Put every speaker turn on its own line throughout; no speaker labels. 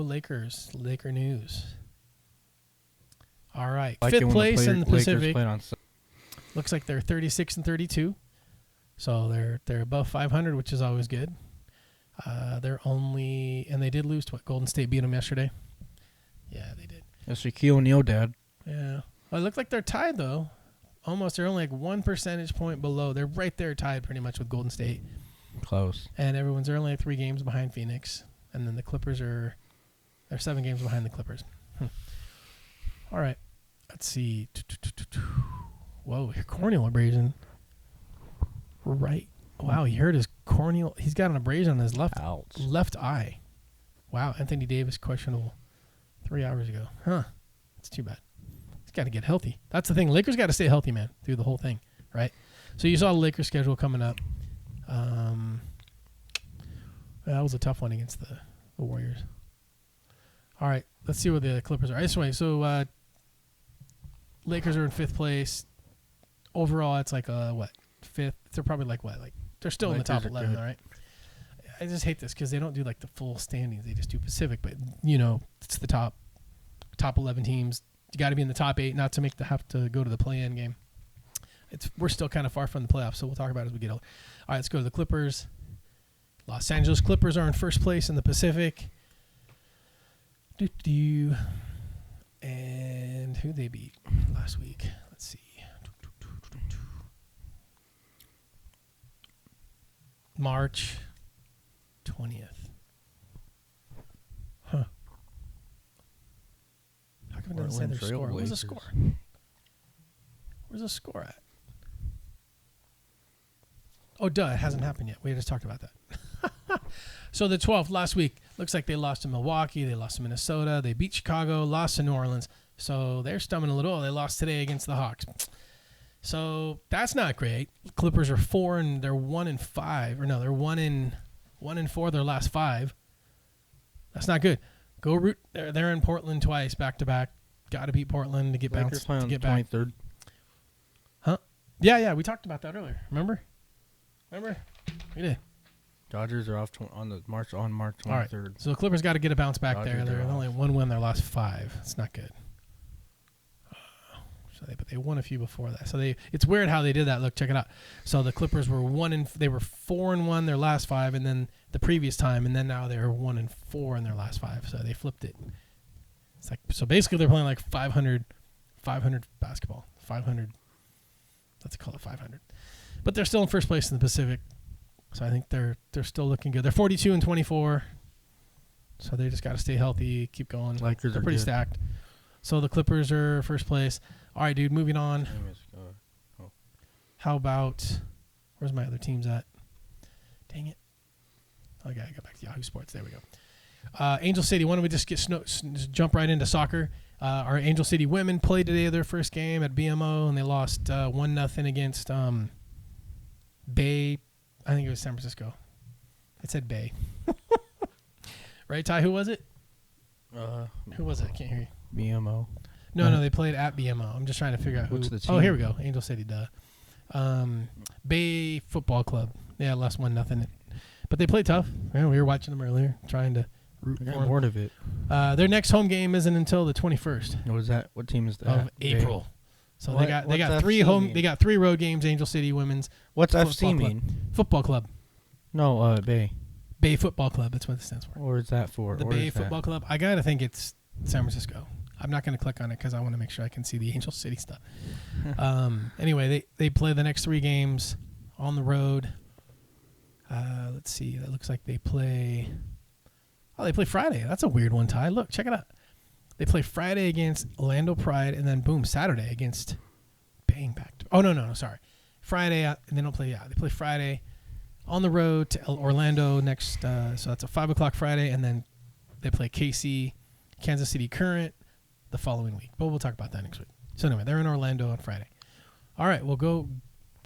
Lakers. Laker news. All right.
Like
Fifth place in the Pacific.
On
Looks like they're 36 and 32. So they're above 500, which is always good. And they did lose to what? Golden State beat them yesterday. Yeah, they did.
That's Shaquille O'Neal, Dad.
Yeah. Well, it looked like they're tied, though. Almost. They're only like 1 percentage point below. They're right there tied pretty much with Golden State.
Close.
And they're only like 3 games behind Phoenix. And then the Clippers they're 7 games behind the Clippers. All right. Let's see. Whoa, your corneal abrasion. Right. Wow, he hurt his corneal. He's got an abrasion on his left eye. Wow, Anthony Davis questionable 3 hours ago. Huh. That's too bad. He's got to get healthy. That's the thing. Lakers got to stay healthy, man, through the whole thing, right? So you saw the Lakers schedule coming up. That was a tough one against the Warriors. All right, let's see where the Clippers are. Anyway, so Lakers are in 5th place. Overall, it's like what? 5th. They're probably like what? Like they're still in the top 11, all right? I just hate this because they don't do like the full standings. They just do Pacific, but it's the top 11 teams. You got to be in the top 8, not to have to go to the play-in game. We're still kind of far from the playoffs, so we'll talk about it as we get older. All right, let's go to the Clippers. Los Angeles Clippers are in 1st place in the Pacific. And who they beat last week? Let's see. March 20th. Huh. How come it doesn't say their score? Where's the score? Where's the score at? Oh, duh. It hasn't happened yet. We just talked about that. So the 12th, last week, looks like they lost to Milwaukee. They lost to Minnesota. They beat Chicago, lost to New Orleans. So they're stumbling a little. They lost today against the Hawks. So that's not great. Clippers are 4 and they're 1-5. Or no, they're 1-4 their last 5. That's not good. Go root. They're in Portland twice, back to back. Got to beat Portland to get bounced. To get back.
23rd.
Huh? Yeah. We talked about that earlier. Remember? We did.
Dodgers are off on March 23rd.
All right. So the Clippers got to get a bounce back there. They're only 1 win their last 5. It's not good. But they won a few before that. So it's weird how they did that. Look, check it out. So the Clippers were 4-1 their last 5, and then the previous time, and then now they're 1-4 in their last 5. So they flipped it. It's like so basically they're playing like 500 basketball. 500. Let's call it 500. But they're still in 1st place in the Pacific. So I think they're still looking good. They're 42 and 24. So they just got to stay healthy, keep going.
Lakers
they're pretty
good.
Stacked. So the Clippers are 1st place. All right, dude, moving on. How about where's my other teams at? Dang it. Okay, I go back to Yahoo Sports. There we go. Angel City, why don't we just jump right into soccer? Our Angel City women played today their first game at BMO, and they lost 1-0 against Bay. I think it was San Francisco. It said Bay. Right, Ty? Who was it? Who was it? I can't hear you.
BMO.
No, they played at BMO. I'm just trying to figure out who.
What's the team?
Oh, here we go. Angel City, duh. Bay Football Club. Yeah, lost 1-0. But they played tough. Yeah, we were watching them earlier, trying to root for them.
Bored of it.
Their next home game isn't until the 21st.
What is that? What team is that?
Of April. So
they
got 3 home. Mean? They got 3 road games. Angel City Women's.
What's FC mean?
Football Club.
No, Bay.
Bay Football Club. That's what it stands for.
Or is that for?
The Bay Football Club. I gotta think it's San Francisco. I'm not going to click on it because I want to make sure I can see the Angel City stuff. Anyway, they play the next 3 games on the road. Let's see. That looks like they play. Oh, they play Friday. That's a weird one, Ty. Look, check it out. They play Friday against Orlando Pride, and then boom, Saturday against Bang Back. Oh no, sorry. Friday, and they don't play. Yeah, they play Friday on the road to Orlando next. So that's a 5:00 Friday, and then they play KC, Kansas City Current the following week. But we'll talk about that next week. So anyway, they're in Orlando on Friday. All right, well, go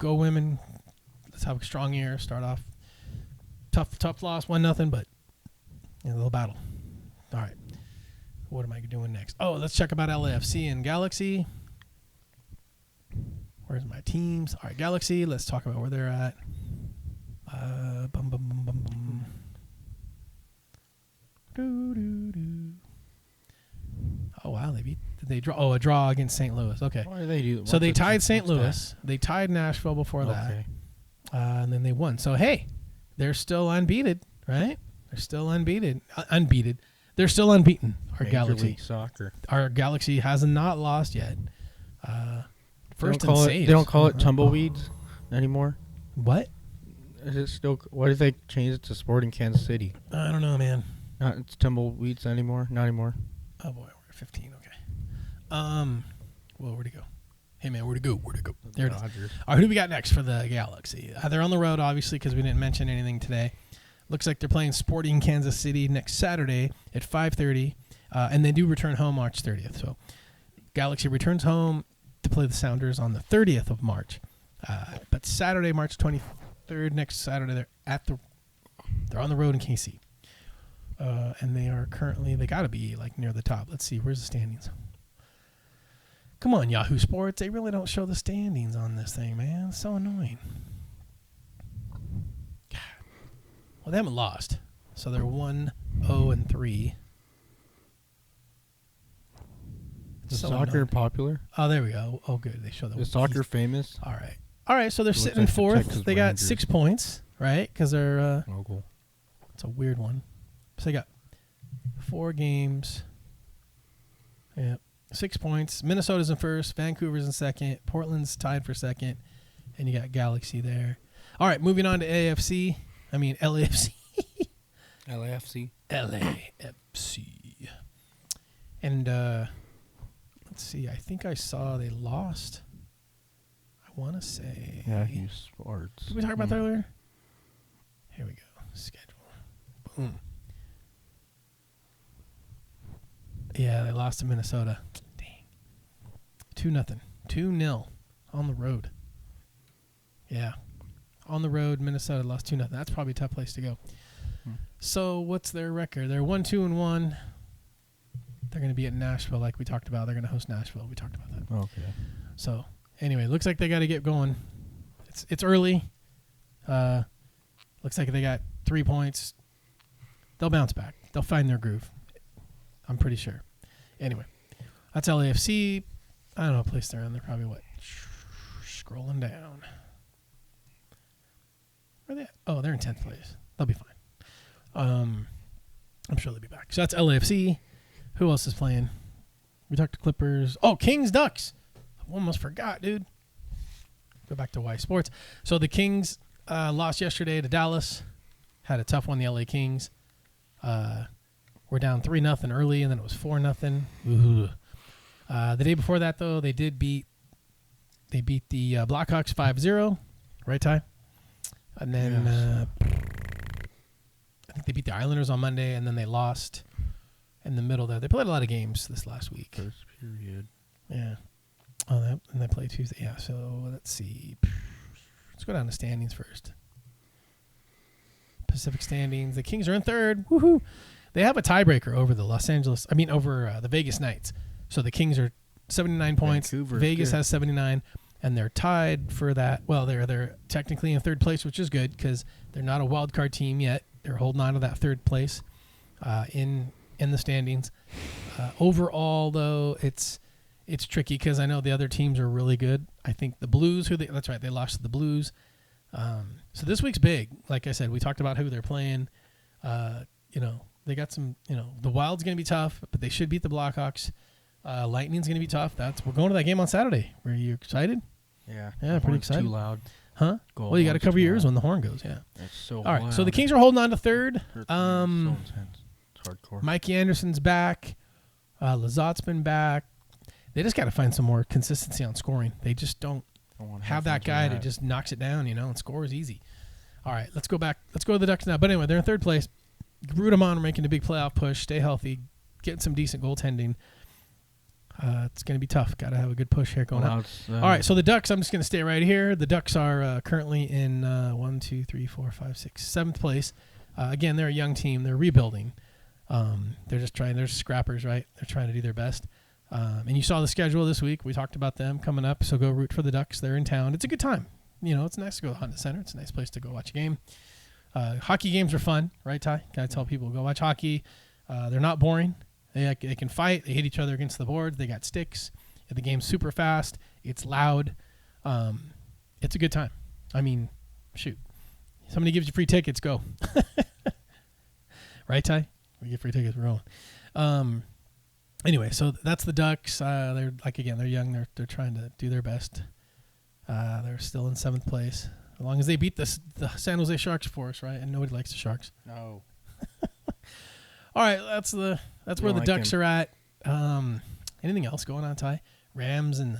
women. Let's have a strong year. Start off tough loss, 1-0, but a little battle. All right, what am I doing next? Oh, let's check about LAFC and Galaxy. Where's my teams? All right, Galaxy. Let's talk about where they're at. Doo, doo, doo. they draw? Oh, a draw against St. Louis. Okay.
Why do they do?
So they tied St.
what's that?
Louis. They tied Nashville before that.
Okay.
And then they won. So, hey, they're still unbeaten, right? They're still unbeaten. Unbeaten. They're still unbeaten, our
Major
Galaxy.
League Soccer.
Our Galaxy has not lost yet. First in saves.
They don't call it tumbleweeds anymore.
What?
Is it still? What if they change it to Sporting Kansas City?
I don't know, man.
Not it's tumbleweeds anymore. Not anymore.
Oh, boy. We're at 15. Okay. Well, where'd it go? Hey, man, where'd it go? Where'd it go? There it is.
Dodgers.
All right, who do we got next for the Galaxy? They're on the road, obviously, because we didn't mention anything today. Looks like they're playing Sporting Kansas City next Saturday at 5:30, and they do return home March 30th. So Galaxy returns home to play the Sounders on the 30th of March. But Saturday, March 23rd, next Saturday, they're on the road in KC. And they got to be like near the top. Let's see, where's the standings? Come on, Yahoo Sports. They really don't show the standings on this thing, man. It's so annoying. God. Well, they haven't lost. So they're 1-0-3.
Is
So
soccer
annoying.
popular?
Oh, there we go. Oh, good. They show the
Is soccer famous?
All right. All right, so they're
Looks
sitting in
like the
fourth.
Texas
They got
Rangers.
6 points, right? Because they're
Local.
it's a weird one. So they got 4 games. Yeah. 6 points. Minnesota's in first. Vancouver's in second. Portland's tied for second. And you got Galaxy there. All right, moving on to LAFC.
LAFC.
LAFC. And let's see. I think I saw they lost. I want to say.
Yahoo Sports.
Did we talk about that earlier? Here we go. Schedule. Boom. Yeah, they lost to Minnesota. Dang. 2-0. 2-0 on the road. Yeah. On the road, Minnesota lost 2-0. That's probably a tough place to go. So what's their record? They're 1-2-1. They're going to be at Nashville like we talked about. They're going to host Nashville. We talked about that.
Okay.
So anyway, looks like they got to get going. It's early. Looks like they got 3 points. They'll bounce back. They'll find their groove. I'm pretty sure. Anyway, that's LAFC. I don't know what place they're in. They're probably what? Scrolling down. Where are they at? Oh, they're in 10th place. They'll be fine. I'm sure they'll be back. So that's LAFC. Who else is playing? We talked to Clippers. Oh, Kings, Ducks. I almost forgot, dude. Go back to Y Sports. So the Kings lost yesterday to Dallas. Had a tough one, the LA Kings. We're down 3-0 early, and then it was 4-0. The day before that, though, they beat the Blackhawks 5-0. Right, Ty? And then I think they beat the Islanders on Monday, and then they lost in the middle there. They played a lot of games this last week.
First period.
Yeah. Oh, and they play Tuesday. Yeah, so let's see. Let's go down to standings first. Pacific standings. The Kings are in third. Woohoo! They have a tiebreaker over the Vegas Knights. So the Kings are 79 points.
Vancouver's
Vegas
good.
has 79, and they're tied for that. Well, they're technically in third place, which is good because they're not a wild card team yet. They're holding on to that third place in the standings. Overall, though, it's tricky because I know the other teams are really good. I think the Blues, that's right, they lost to the Blues. So this week's big. Like I said, we talked about who they're playing. They got some. The Wild's going to be tough, but they should beat the Blackhawks. Lightning's going to be tough. We're going to that game on Saturday. Were you excited?
Yeah.
Yeah,
The
pretty
horn's
excited.
Too loud.
Huh?
Goal
Well, you got to
horn's
cover
too
your ears
loud.
when the horn goes. Yeah.
It's so
All right.
loud.
So the Kings are holding on to third.
Hurts my ears. So intense. It's hardcore.
Mikey Anderson's back. Lazat's been back. They just got to find some more consistency on scoring. They just don't
I wanna
have that
fun
guy
with
that just knocks it down, and scores easy. All right, let's go back. Let's go to the Ducks now. But anyway, they're in third place. Root them on, making a big playoff push. Stay healthy. Getting some decent goaltending. It's going to be tough. Got to have a good push here going on. All right, so the Ducks, I'm just going to stay right here. The Ducks are currently in 7th place. Again, they're a young team. They're rebuilding. They're scrappers, right? They're trying to do their best. And you saw the schedule this week. We talked about them coming up, so go root for the Ducks. They're in town. It's a good time. It's nice to go to the Honda Center. It's a nice place to go watch a game. Hockey games are fun, right, Ty? Gotta tell people, go watch hockey. They're not boring. They can fight. They hit each other against the boards. They got sticks. The game's super fast. It's loud. It's a good time. I mean, shoot. Somebody gives you free tickets, go. Right, Ty? We get free tickets, we're rolling. Anyway, so that's the Ducks. They're they're young. They're trying to do their best. They're still in 7th place. As long as they beat the San Jose Sharks for us, right? And nobody likes the Sharks.
No.
All right, that's where the Ducks are at. Anything else going on, Ty? Rams and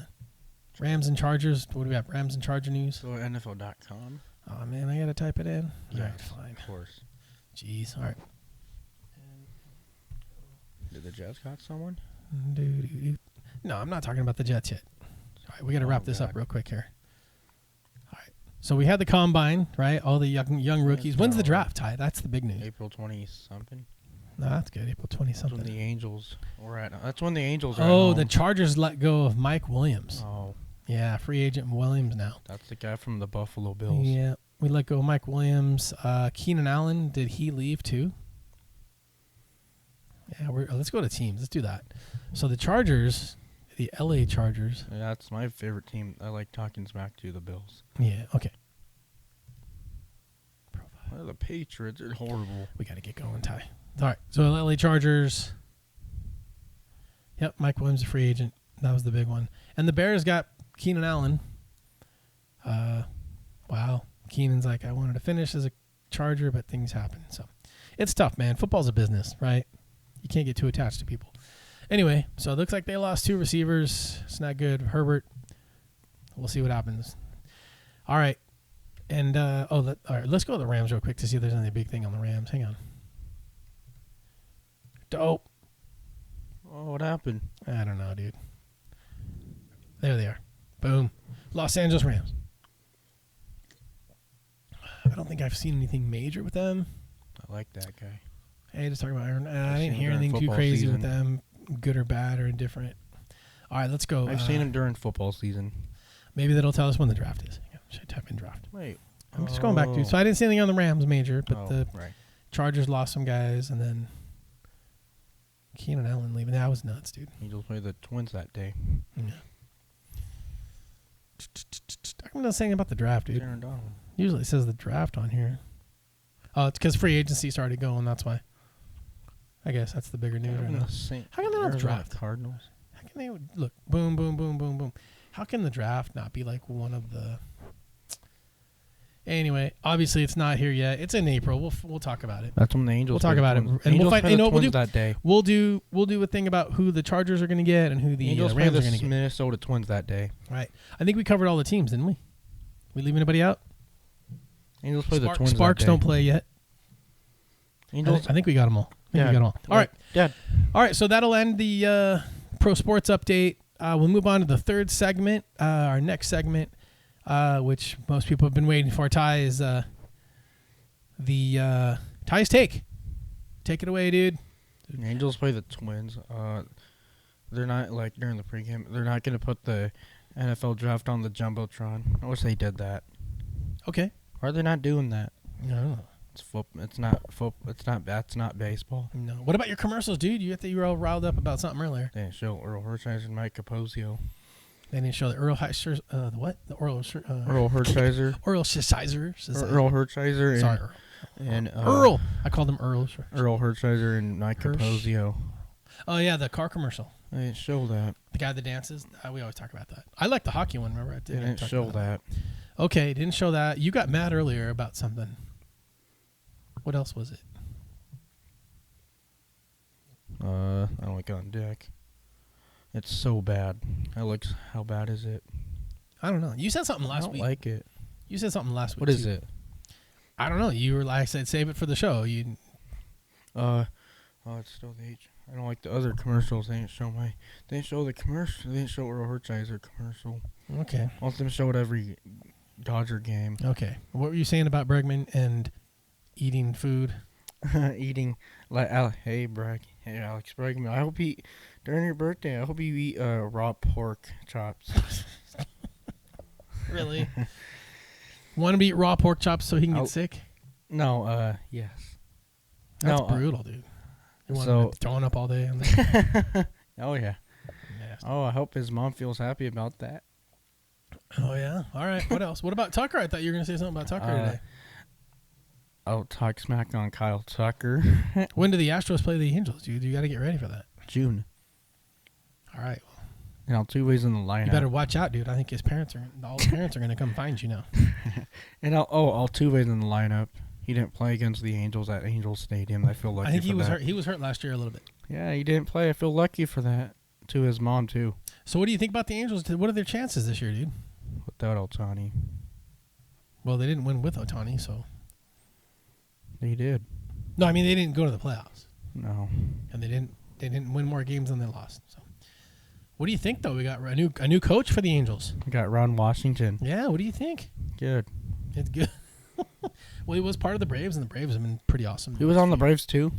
Chargers. What do we have? Rams and Charger news.
Go to NFL.com.
Oh man, I gotta type it in.
Yeah,
all right, fine.
Of course.
Jeez. All right.
Did the Jets got someone?
No, I'm not talking about the Jets yet. All right, we gotta wrap this up real quick here. All right. So we had the combine, right? All the young rookies. When's the draft, Ty? That's the big news.
April 20 something.
No, that's good. April 20 something.
That's when the Angels were at. That's when the Angels are.
Oh, the Chargers let go of Mike Williams.
Oh.
Yeah, free agent Williams now.
That's the guy from the Buffalo Bills.
Yeah, we let go of Mike Williams. Keenan Allen, did he leave too? Yeah, let's go to teams. Let's do that. So the Chargers, the L.A. Chargers.
Yeah, that's my favorite team. I like talking smack to the Bills.
Yeah, okay.
Well, the Patriots are horrible.
We got to get going, Ty. All right, so L.A. Chargers. Yep, Mike Williams, a free agent. That was the big one. And the Bears got Keenan Allen. Wow. Keenan's like, I wanted to finish as a Charger, but things happen. So it's tough, man. Football's a business, right? You can't get too attached to people. Anyway, so it looks like they lost 2 receivers. It's not good. Herbert. We'll see what happens. All right. And, all right, let's go to the Rams real quick to see if there's any big thing on the Rams. Hang on. Dope.
Oh, what happened?
I don't know, dude. There they are. Boom. Los Angeles Rams. I don't think I've seen anything major with them.
I like that guy.
Hey, just talking about Aaron. I didn't hear anything too crazy with them, good or bad or indifferent. All right, let's go.
I've seen him during football season.
Maybe that'll tell us when the draft is. Should I type in draft?
Wait.
I'm just going back, dude. So I didn't see anything on the Rams major, but the
right.
Chargers lost some guys, and then Keenan Allen leaving. That was nuts, dude.
Angels play the Twins that day.
Yeah. I'm not saying about the draft, dude.
Aaron Donald.
Usually it says the draft on here. Oh, it's because free agency started going. That's why. I guess that's the bigger news right now. How can they not draft?
Cardinals.
How can they look? Boom, boom, boom, boom, boom. How can the draft not be like one of the? Anyway, obviously it's not here yet. It's in April. We'll talk about it.
That's when the Angels.
We'll talk about it,
and we'll find. We'll do that day.
We'll do a thing about who the Chargers are going to get and who the
Angels
Rams are going to get.
Minnesota Twins that day.
Right. I think we covered all the teams, didn't we? We leave anybody out?
Angels play the Twins.
Sparks don't play yet.
Angels.
I think we got them all. We got them all. All right.
Dad.
All right. So that'll end the pro sports update. We'll move on to the third segment. Our next segment, which most people have been waiting for, Ty, is the Ty's take. Take it away, dude.
The Angels play the Twins. They're not like during the pregame. They're not going to put the NFL draft on the jumbotron. I wish they did that.
Okay.
Why are they not doing that?
No.
It's not baseball.
No. What about your commercials, dude? You were all riled up about something earlier.
They didn't show Earl Hershiser and Mike Capozio.
They didn't show the Earl Hershiser. The what? The
Earl Hershiser.
Earl Hershiser.
Earl Hershiser.
Sorry,
Earl. And
Earl. I called him Earl.
Earl Hershiser and Mike Capozio.
Oh yeah, the car commercial.
They didn't show that.
The guy that dances. We always talk about that. I like the hockey one. Remember,
They didn't show that.
Okay, didn't show that. You got mad earlier about something. What else was it?
I don't like it on deck. It's so bad. How bad is it?
I don't know. You said something last week.
I don't like it.
You said something last week.
What is it?
I don't know. You were like I said, save it for the show.
It's still the H. I don't like the other commercials. They didn't show the commercial. They didn't show Earl Hershiser commercial.
Okay.
I want them to show it every Dodger game.
Okay. What were you saying about Bregman and eating food?
Eating like hey Alex Bregman. I hope during your birthday. I hope you eat raw pork chops.
Really? Want to eat raw pork chops so he can get sick?
No. Yes.
That's brutal, dude. You want
So-
him throwing up all day on there?
Oh yeah.
Nasty.
Oh, I hope his mom feels happy about that.
Oh yeah. All right. What else? What about Tucker? I thought you were gonna say something about Tucker today.
I'll talk smack on Kyle Tucker.
When do the Astros play the Angels, dude? You got to get ready for that.
June.
All right.
And I'll two-ways in the lineup.
You better watch out, dude. I think all the parents are gonna come find you now.
And I'll two-ways in the lineup. He didn't play against the Angels at Angels Stadium. I feel lucky
I think
for
he was
that.
hurt. He was hurt last year a little bit.
Yeah, he didn't play. I feel lucky for that. To his mom, too.
So what do you think about the Angels? What are their chances this year, dude?
Without Ohtani.
Well, they didn't win with Ohtani, so.
They did.
No, I mean they didn't go to the playoffs,
No.
and they didn't win more games than they lost. So, what do you think though? We got a new coach for the Angels.
We got Ron Washington.
Yeah, what do you think?
Good.
It's good. Well, he was part of the Braves, and the Braves have been pretty awesome.
He was on the Braves, too?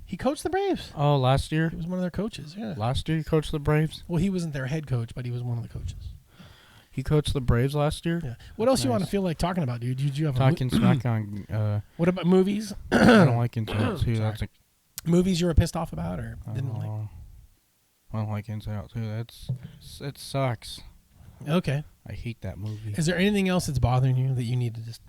He coached the Braves.
Oh, last year?
He was one of their coaches. Yeah.
Last year he coached the Braves?
Well, he wasn't their head coach, but he was one of the coaches.
He coached the Braves last year?
Yeah. What else you want to
Nice.
feel like talking about, dude? Did you have
Talking smack on...
What about movies?
I don't like Inside Out 2. That's
Movies you were pissed off about or didn't like?
I don't like Inside Out 2. It sucks.
Okay.
I hate that movie.
Is there anything else that's bothering you that you need to just...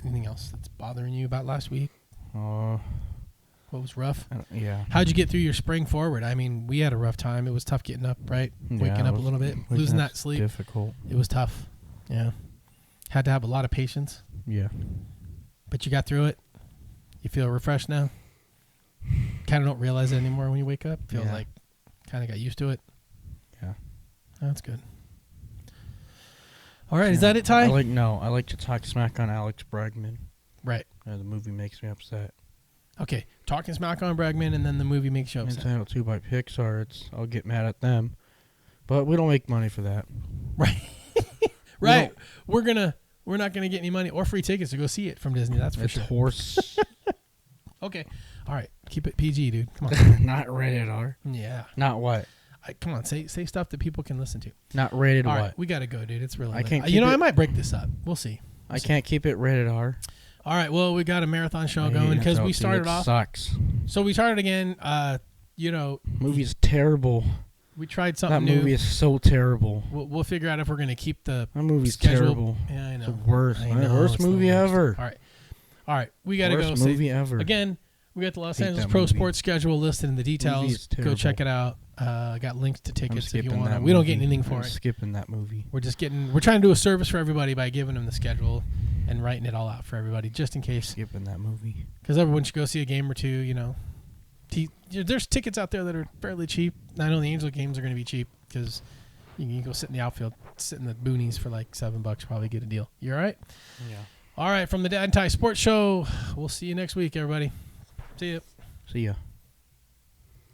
Anything else that's bothering you about last week? What was rough?
Yeah.
How'd you get through your spring forward? I mean, we had a rough time. It was tough getting up, right? Waking up a little bit, losing that sleep.
Difficult.
It was tough. Yeah. Had to have a lot of patience,
Yeah.
but you got through it. You feel refreshed now? Kind of don't realize it anymore when you wake up. Feels
Yeah.
like kind of got used to it.
Yeah.
That's good. All right. Is that it, Ty?
I like to talk smack on Alex Bregman.
Right.
The movie makes me upset.
Okay. Talking smack on Bregman, and then the movie makes you upset.
Inside Out 2 by Pixar. I'll get mad at them. But we don't make money for that.
Right. Right. We're not gonna get any money or free tickets to go see it from Disney. That's for
It's
sure.
horse.
Okay. All right. Keep it PG, dude. Come on.
Not rated R.
Yeah.
Not what?
Come on. Say stuff that people can listen to.
Not rated
All
what?
right. We gotta go, dude. It's really
I
late.
can't
You
keep
know, I
it-
might break this up. We'll see.
I can't keep it rated R.
All right. Well, we got a marathon show
I hate
going because
Inside Out
we
2.
started
It
off.
sucks.
So we started again. You know,
Movie's terrible.
we tried
That
something new.
movie is so terrible.
We'll figure out if we're gonna keep the
That movie's
schedule.
terrible.
Yeah, I
It's
know.
the worst.
I know,
Worst
it's the
movie
worst.
ever.
All right. We gotta
Worst
go. Say,
movie ever.
again, we got the Los
Hate
Angeles
that
Pro
movie.
Sports schedule listed in the
Movie
details.
is
Go
terrible.
check it out. Got links to
I'm
tickets if you
skipping
want.
that
We don't get
movie.
anything for
I'm
it.
skipping that movie.
We're trying to do a service for everybody by giving them the schedule and writing it all out for everybody, just in case.
Skipping that movie.
Because everyone should go see a game or two. You know, there's tickets out there that are fairly cheap. I know the Angel games are going to be cheap because you can go sit in the outfield, sit in the boonies for like $7, probably get a deal. You all right?
Yeah.
All right, from the Dad and Ty Sports Show, we'll see you next week, everybody. See ya.
See ya.